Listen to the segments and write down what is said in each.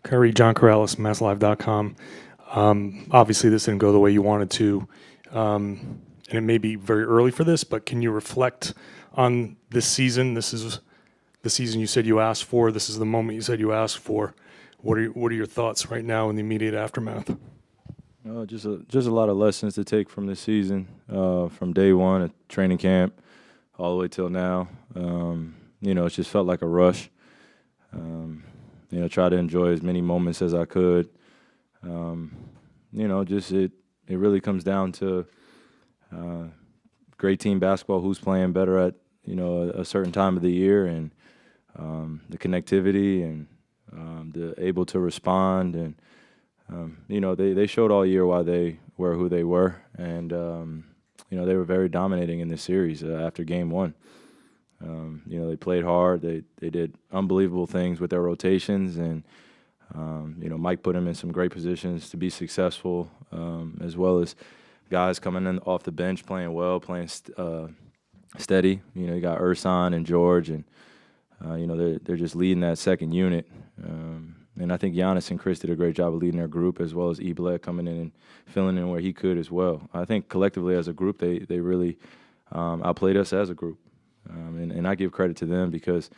Kyrie, John Corrales, MassLive.com. Obviously, this didn't go the way you wanted to, and it may be very early for this, but can you reflect on this season? This is the season you said you asked for. This is the moment you said you asked for. What are your thoughts right now in the immediate aftermath? Just a lot of lessons to take from this season, from day one at training camp all the way till now. It just felt like a rush. Try to enjoy as many moments as I could. It really comes down to great team basketball, who's playing better at, a certain time of the year, and the connectivity and the able to respond. And, they showed all year why they were who they were. And, they were very dominating in this series after game one. They played hard. They did unbelievable things with their rotations, and Mike put them in some great positions to be successful, as well as guys coming in off the bench playing well, playing steady. You got Ersan and George, and they're just leading that second unit. And I think Giannis and Chris did a great job of leading their group, as well as Iblet coming in and filling in where he could as well. I think collectively as a group, they really outplayed us as a group. And I give credit to them because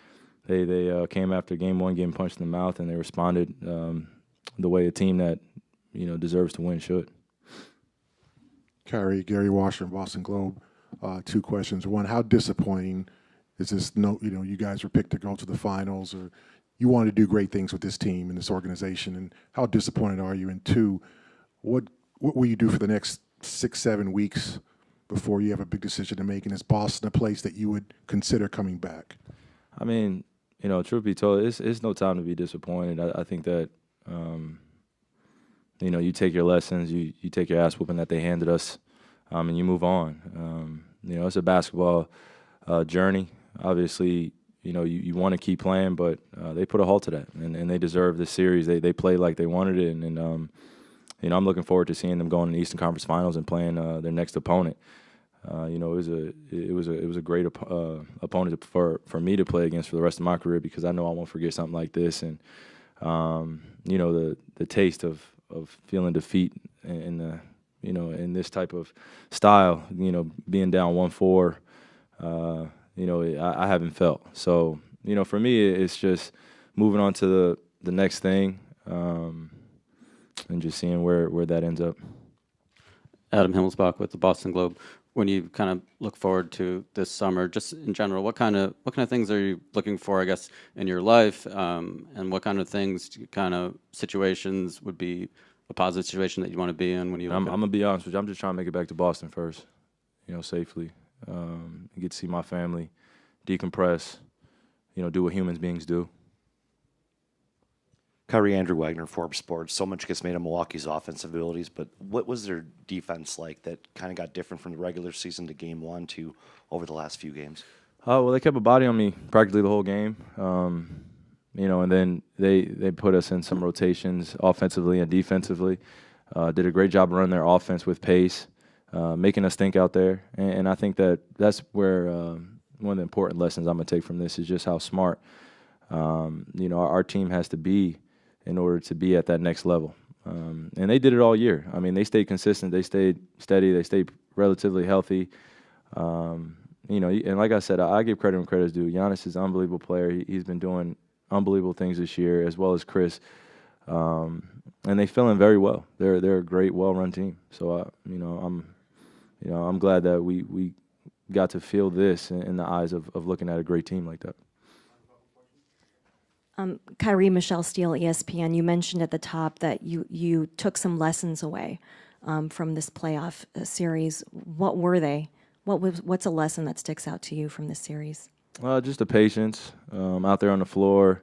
they came after game one getting punched in the mouth, and they responded the way a team that deserves to win should. Kyrie, Gary Washington, Boston Globe. Two questions. One, how disappointing is this? No, you guys were picked to go to the finals, or you wanted to do great things with this team and this organization, and how disappointed are you? And two, what will you do for the next 6-7 weeks before you have a big decision to make? And is Boston a place that you would consider coming back? I mean, truth be told, it's no time to be disappointed. I think that, you take your lessons, you take your ass whooping that they handed us, and you move on. It's a basketball journey. Obviously, you want to keep playing, but they put a halt to that, and they deserve this series. They played like they wanted it, and I'm looking forward to seeing them going in the Eastern Conference Finals and playing their next opponent. It was a great opponent for me to play against for the rest of my career, because I know I won't forget something like this. And the taste of feeling defeat in in this type of style, being down 1-4, I haven't felt. So for me, it's just moving on to the next thing, and just seeing where that ends up. Adam Himmelsbach with the Boston Globe. When you kind of look forward to this summer, just in general, what kind of things are you looking for, I guess, in your life, and what kind of things, situations would be a positive situation that you want to be in when you? I'm gonna be honest with you. I'm just trying to make it back to Boston first, safely, get to see my family, decompress, do what human beings do. Kyrie, Andrew Wagner, Forbes Sports. So much gets made of Milwaukee's offensive abilities, but what was their defense like that kind of got different from the regular season to game one to over the last few games? Well, they kept a body on me practically the whole game, and then they put us in some rotations offensively and defensively. Did a great job running their offense with pace, making us think out there, and I think that's where one of the important lessons I'm going to take from this is just how smart our team has to be in order to be at that next level. And they did it all year. I mean, they stayed consistent, they stayed steady, they stayed relatively healthy. And like I said, I give credit when credit's due. Giannis is an unbelievable player. He's been doing unbelievable things this year, as well as Chris. And they fill in very well. They're a great, well-run team. So, I'm glad that we got to feel this in the eyes of looking at a great team like that. Kyrie, Michelle Steele, ESPN, you mentioned at the top that you took some lessons away from this playoff series. What were they? What's a lesson that sticks out to you from this series? Just the patience out there on the floor,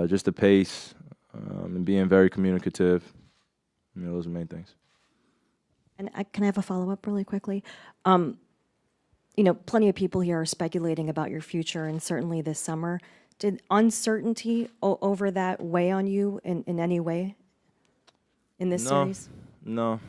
just the pace, and being very communicative. Those are the main things. And can I have a follow-up really quickly? Plenty of people here are speculating about your future, and certainly this summer. Did uncertainty over that weigh on you in any way in this series? No.